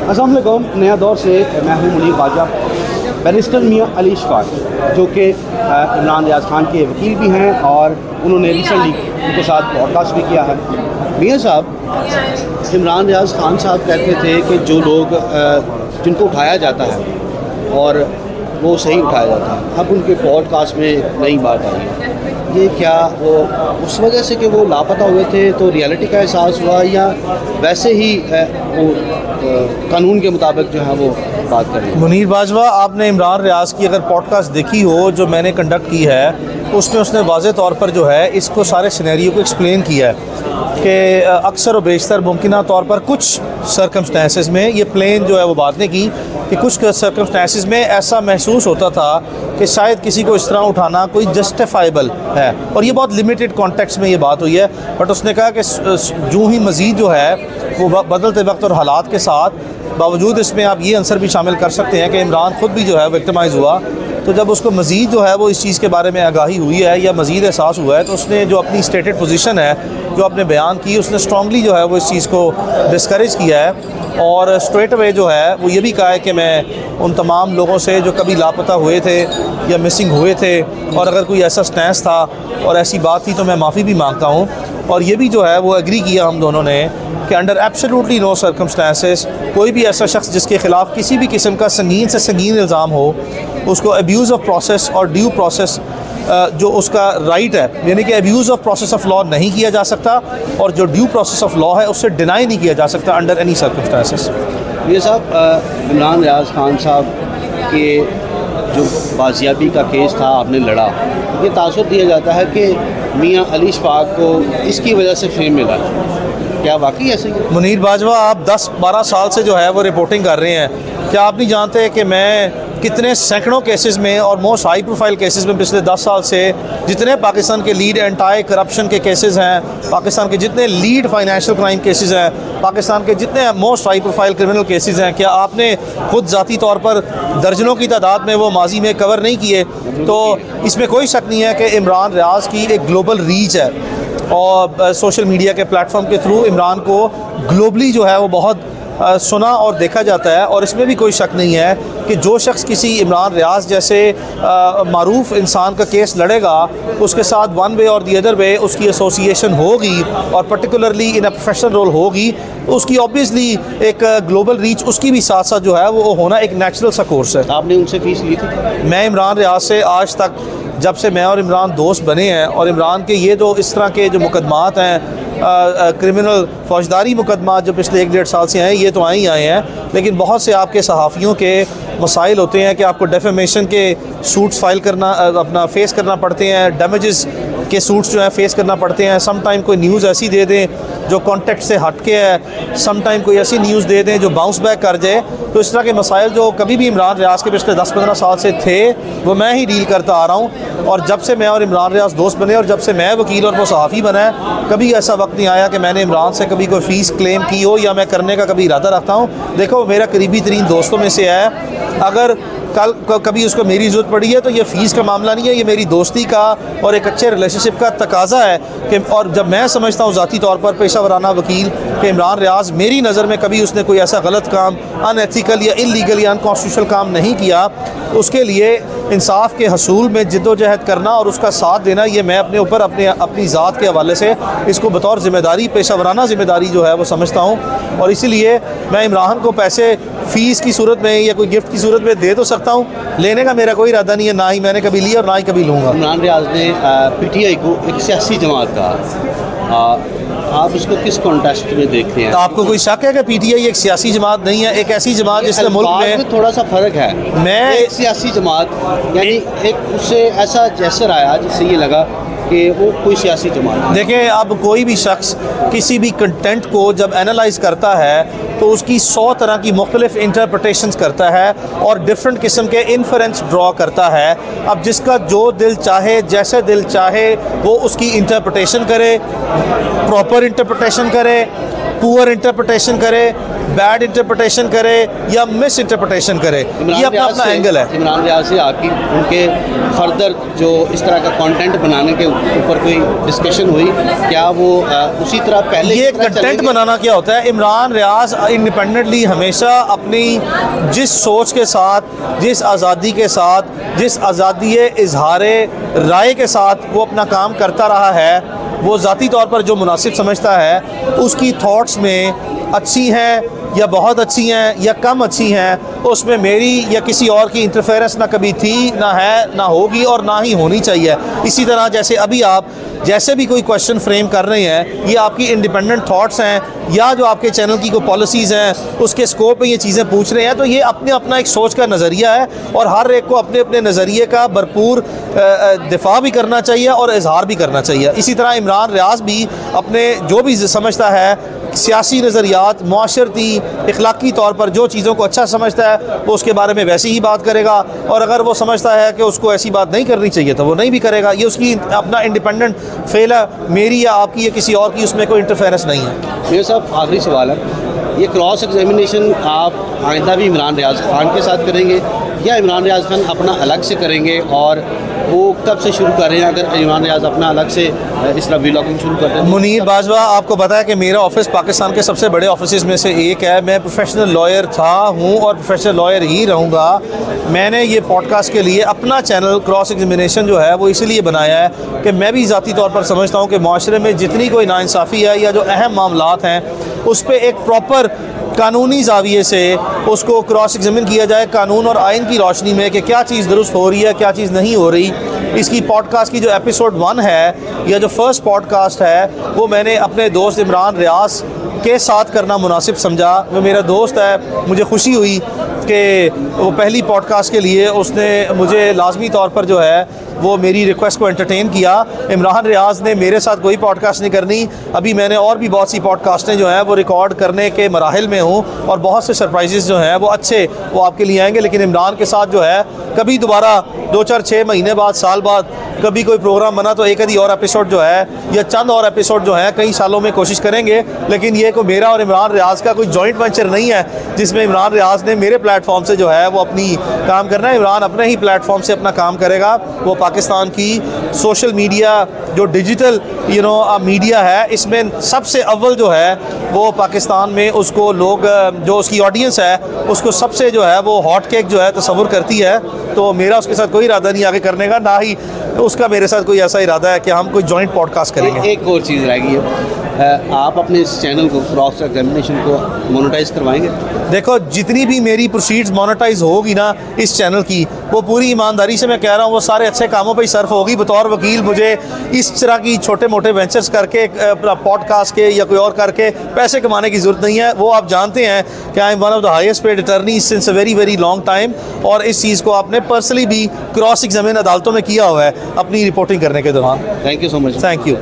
अस्सलाम वालेकुम। नया दौर से मैं हूँ मुनीर बाजा। बैरिस्टर मियाँ अली इशफाक जो कि इमरान रियाज खान के वकील भी हैं और उन्होंने रिसेंटली उनके साथ पॉडकास्ट भी किया है। मियाँ साहब, इमरान रियाज खान साहब कहते थे कि जो लोग जिनको उठाया जाता है और वो सही उठाया जाता है, अब उनके पॉडकास्ट में नई बात आई है। ये क्या वो उस वजह से कि वो लापता हुए थे तो रियलिटी का एहसास हुआ, या वैसे ही वो कानून के मुताबिक जो है वो बात कर रहे हैं? मुनीर बाजवा, आपने इमरान रियाज की अगर पॉडकास्ट देखी हो जो मैंने कंडक्ट की है, उसमें उसने वाज़े तौर पर जो है इसको सारे सिनेरियो को एक्सप्लेन किया है कि अक्सर व बेशतर मुमकिन तौर पर कुछ सर्कमस्टेंसेस में, ये प्लेन जो है वो बात नहीं की कि कुछ सर्कमस्टेंसेस में ऐसा महसूस होता था कि शायद किसी को इस तरह उठाना कोई जस्टिफाइबल है, और ये बहुत लिमिटेड कॉन्टेक्स्ट में ये बात हुई है। बट उसने कहा कि जो ही मज़ीद जो है वो बदलते वक्त और हालात के साथ, बावजूद इसमें आप ये आंसर भी शामिल कर सकते हैं कि इमरान ख़ुद भी जो है विक्टिमाइज़ हुआ, तो जब उसको मज़ीद जो है वो इस चीज़ के बारे में आगाही हुई है या मज़ीद एहसास हुआ है, तो उसने जो अपनी स्टेटेड पोजीशन है जो आपने बयान की, उसने स्ट्रांगली जो है वो इस चीज़ को डिस्करेज किया है और स्ट्रेट अवे जो है वो ये भी कहा है कि मैं उन तमाम लोगों से जो कभी लापता हुए थे या मिसिंग हुए थे, और अगर कोई ऐसा स्टैंस था और ऐसी बात थी तो मैं माफ़ी भी मांगता हूँ। और ये भी जो है वो एग्री किया हम दोनों ने कि अंडर एब्सोल्युटली नो सर्कमस्टेंसेस कोई भी ऐसा शख्स जिसके ख़िलाफ़ किसी भी किस्म का संगीन से संगीन इल्ज़ाम हो, उसको अब्यूज़ ऑफ प्रोसेस और ड्यू प्रोसेस जो उसका राइट है, यानी कि abuse of process of law नहीं किया जा सकता, और जो ड्यू प्रोसेस ऑफ लॉ है उससे डिनाई नहीं किया जा सकता अंडर एनी सर्कमस्टेंसेस। ये साहब, इमरान रियाज खान साहब के जो बाजियाबी का केस था आपने लड़ा, ये तासुर दिया जाता है कि मियाँ अली इशफाक को इसकी वजह से फेम मिला, क्या वाकई ऐसे ही? मुनीर बाजवा, आप 10-12 साल से जो है वो रिपोर्टिंग कर रहे हैं, क्या आप नहीं जानते कि मैं कितने सैकड़ों केसेस में और मोस्ट हाई प्रोफाइल केसेस में पिछले 10 साल से, जितने पाकिस्तान के लीड एंटी करप्शन के केसेस हैं, पाकिस्तान के जितने लीड फाइनेंशियल क्राइम केसेस हैं, पाकिस्तान के जितने most high profile criminal cases हैं, क्या आपने खुद ज़ाती तौर पर दर्जनों की तादाद में वो माजी में कवर नहीं किए? तो इसमें कोई शक नहीं है कि इमरान रियाज की एक ग्लोबल रीच है और सोशल मीडिया के प्लेटफॉर्म के थ्रू इमरान को ग्लोबली जो है वो बहुत सुना और देखा जाता है। और इसमें भी कोई शक नहीं है कि जो शख्स किसी इमरान रियाज जैसे मारूफ इंसान का केस लड़ेगा, उसके साथ वन वे और दी अदर वे उसकी एसोसिएशन होगी और particularly in a professional role होगी, उसकी ऑब्वियसली एक ग्लोबल रीच उसकी भी साथ साथ जो है वो होना एक नेचुरल सा कोर्स है। आपने उनसे फीस ली थी? मैं इमरान रियाज से आज तक, जब से मैं और इमरान दोस्त बने हैं, और इमरान के ये जो इस तरह के जो मुकदमात हैं, क्रिमिनल फौजदारी मुकदमा जो पिछले 1-1.5 साल से हैं, ये तो आए ही आए हैं, लेकिन बहुत से आपके सहाफ़ियों के मसाइल होते हैं कि आपको डेफेमेशन के सूट्स फाइल करना, अपना फेस करना पड़ते हैं, डैमेजेस के सूट्स जो हैं फेस करना पड़ते हैं। सम टाइम कोई न्यूज़ ऐसी दे दें जो कॉन्टेक्ट से हट के है, सम टाइम कोई ऐसी न्यूज़ दे दें जो बाउंस बैक कर जाए। तो इस तरह के मसाइल जो कभी भी इमरान रियाज के पिछले 10-15 साल से थे, वो मैं ही डील करता आ रहा हूँ। और जब से मैं और इमरान रियाज दोस्त बने और जब से मैं वकील और वो सहाफ़ी बना है, कभी ऐसा वक्त नहीं आया कि मैंने इमरान से कभी कोई फ़ीस क्लेम की हो या मैं करने का कभी इरादा रखता हूँ। देखो, मेरा करीबी तरीन दोस्तों में से है, अगर कल कभी उसको मेरी ज़रूरत पड़ी है तो ये फ़ीस का मामला नहीं है, ये मेरी दोस्ती का और एक अच्छे रिलेशनशिप का तकाजा है कि, और जब मैं समझता हूँ ज़ाती तौर पर पेशा वराना वकील कि इमरान रियाज मेरी नज़र में कभी उसने कोई ऐसा गलत काम, अनएथिकल या इलीगल या अनकॉन्स्टिट्यूशनल काम नहीं किया, उसके लिए इंसाफ के हसूल में जिद्दोजहद करना और उसका साथ देना, ये मैं अपने ऊपर अपनी ज़ात के हवाले से इसको बतौर ज़िम्मेदारी, पेशा वराना ज़िम्मेदारी जो है वो समझता हूँ। और इसीलिए मैं इमरान को पैसे फ़ीस की सूरत में या कोई गिफ्ट की सूरत में दे तो सकता हूँ, लेने का मेरा कोई इरादा नहीं है, ना ही मैंने कभी लिया और ना ही कभी लूँगा। इमरान रियाज ने PTI को एक सियासी जमात कहा, आप इसको किस कॉन्टेक्स्ट में देखते हैं? तो आपको कोई शक है कि PTI एक सियासी जमात नहीं है, एक ऐसी जमात जिसने मुल्क में थोड़ा सा फ़र्क है। मैं एक सियासी जमात, यानी एक उससे ऐसा जैसर आया जिससे ये लगा कि वो कोई सियासी जमात। देखें, अब कोई भी शख्स किसी भी कंटेंट को जब एनालाइज करता है तो उसकी 100 तरह की मुख्तलिफ इंटरप्रटेशंस करता है और डिफरेंट किस्म के इन्फरेंस ड्रॉ करता है। अब जिसका जो दिल चाहे, जैसे दिल चाहे, वो उसकी इंटरप्रटेशन करे, प्रॉपर इंटरप्रटेशन करे, पुअर इंटरप्रटेशन करे, बैड इंटरप्रटेशन करे या मिस इंटरप्रटेशन करे, ये अपना अपना एंगल है। इमरान रियाज से आपकी उनके फर्दर जो इस तरह का कंटेंट बनाने के ऊपर कोई डिस्कशन हुई क्या? वो उसी तरह पहले ये कंटेंट बनाना क्या होता है? इमरान रियाज इंडिपेंडेंटली हमेशा अपनी जिस सोच के साथ, जिस आज़ादी के साथ, जिस आज़ादी इजहार राय के साथ वो अपना काम करता रहा है, वो ज़ाती तौर पर जो मुनासिब समझता है, उसकी थॉट्स में अच्छी हैं या बहुत अच्छी हैं या कम अच्छी हैं, उसमें मेरी या किसी और की इंटरफेरेंस ना कभी थी, ना है, ना होगी और ना ही होनी चाहिए। इसी तरह जैसे अभी आप जैसे भी कोई क्वेश्चन फ्रेम कर रहे हैं, ये आपकी इंडिपेंडेंट थॉट्स हैं या जो आपके चैनल की कोई पॉलिसीज़ हैं उसके स्कोप में ये चीज़ें पूछ रहे हैं, तो ये अपने अपना एक सोच का नज़रिया है और हर एक को अपने अपने नज़रिए का भरपूर दिफा भी करना चाहिए और इजहार भी करना चाहिए। इसी तरह इमरान रियाज भी अपने जो भी समझता है सियासी नज़रियात, माशरती, इखलाकी तौर पर जो चीज़ों को अच्छा समझता है वो उसके बारे में वैसी ही बात करेगा, और अगर वो समझता है कि उसको ऐसी बात नहीं करनी चाहिए तो वो नहीं भी करेगा। ये उसकी अपना इंडिपेंडेंट फेल है, मेरी या आपकी या किसी और की उसमें कोई इंटरफेरेंस नहीं है। मेरे साहब आखिरी सवाल है, ये क्रॉस एग्जामिनेशन आप आइंदा भी इमरान रियाज खान के साथ करेंगे या इमरान रियाज खान अपना अलग से करेंगे, और वो कब से शुरू कर रहे हैं अगर इमरान रियाज अपना अलग से इस तरह व्लॉगिंग शुरू करते हैं? मुनीर बाजवा, आपको पता है कि मेरा ऑफिस पाकिस्तान के सबसे बड़े ऑफिस में से एक है। मैं प्रोफेशनल लॉयर हूँ और प्रोफेशनल लॉयर ही रहूँगा। मैंने ये पॉडकास्ट के लिए अपना चैनल क्रॉस एग्जामिनेशन जो है वो इसलिए बनाया है कि मैं भी ज़ाती तौर पर समझता हूँ कि माशरे में जितनी कोई नाइंसाफ़ी है या जो अहम मामलात हैं उस पर एक प्रॉपर कानूनी ज़ाविये से उसको क्रॉस एग्जामिन किया जाए, कानून और आइन की रोशनी में, कि क्या चीज़ दुरुस्त हो रही है, क्या चीज़ नहीं हो रही। इसकी पॉडकास्ट की जो एपिसोड 1 है या जो फर्स्ट पॉडकास्ट है वो मैंने अपने दोस्त इमरान रियाज के साथ करना मुनासिब समझा। वो मेरा दोस्त है, मुझे खुशी हुई कि वो पहली पॉडकास्ट के लिए उसने मुझे लाजमी तौर पर जो है वो मेरी रिक्वेस्ट को एंटरटेन किया। इमरान रियाज ने मेरे साथ कोई पॉडकास्ट नहीं करनी, अभी मैंने और भी बहुत सी पॉडकास्टें जो हैं वो रिकॉर्ड करने के मराहिल में हूँ और बहुत से सरप्राइजेस जो हैं वो अच्छे वो आपके लिए आएंगे। लेकिन इमरान के साथ जो है कभी दोबारा 2-4-6 महीने बाद, साल बाद कभी कोई प्रोग्राम बना तो एक आधी और एपिसोड जो है या चंद और एपिसोड जो है कई सालों में कोशिश करेंगे। लेकिन ये कोई मेरा और इमरान रियाज का कोई जॉइंट वेंचर नहीं है जिसमें इमरान रियाज ने मेरे प्लेटफॉर्म से जो है वो अपनी काम करना है। इमरान अपने ही प्लेटफॉर्म से अपना काम करेगा। वो पाकिस्तान की सोशल मीडिया जो डिजिटल मीडिया है, इसमें सबसे अव्वल जो है वो पाकिस्तान में उसको लोग, जो उसकी ऑडियंस है उसको सबसे जो है वो हॉट केक जो है तस्वुर करती है। तो मेरा उसके साथ कोई इरादा नहीं आगे करने का, ना ही उसका मेरे साथ कोई ऐसा इरादा है कि हम कोई जॉइंट पॉडकास्ट करेंगे। एक और चीज़ रह गई है, आप अपने इस चैनल को क्रॉस एग्जामिनेशन को मोनेटाइज करवाएंगे? देखो, जितनी भी मेरी प्रोसीड्स मोनेटाइज होगी ना इस चैनल की, वो पूरी ईमानदारी से मैं कह रहा हूँ वो सारे अच्छे कामों पे ही सर्फ होगी। बतौर वकील मुझे इस तरह की छोटे मोटे वेंचर्स करके, पॉडकास्ट के या कोई और करके पैसे कमाने की ज़रूरत नहीं है। वो आप जानते हैं कि I am one of the highest paid attorney since a very very long time, और इस चीज़ को आपने पर्सनली भी क्रॉस एग्जामिन अदालतों में किया हुआ है अपनी रिपोर्टिंग करने के दौरान। Thank you so much. Thank you.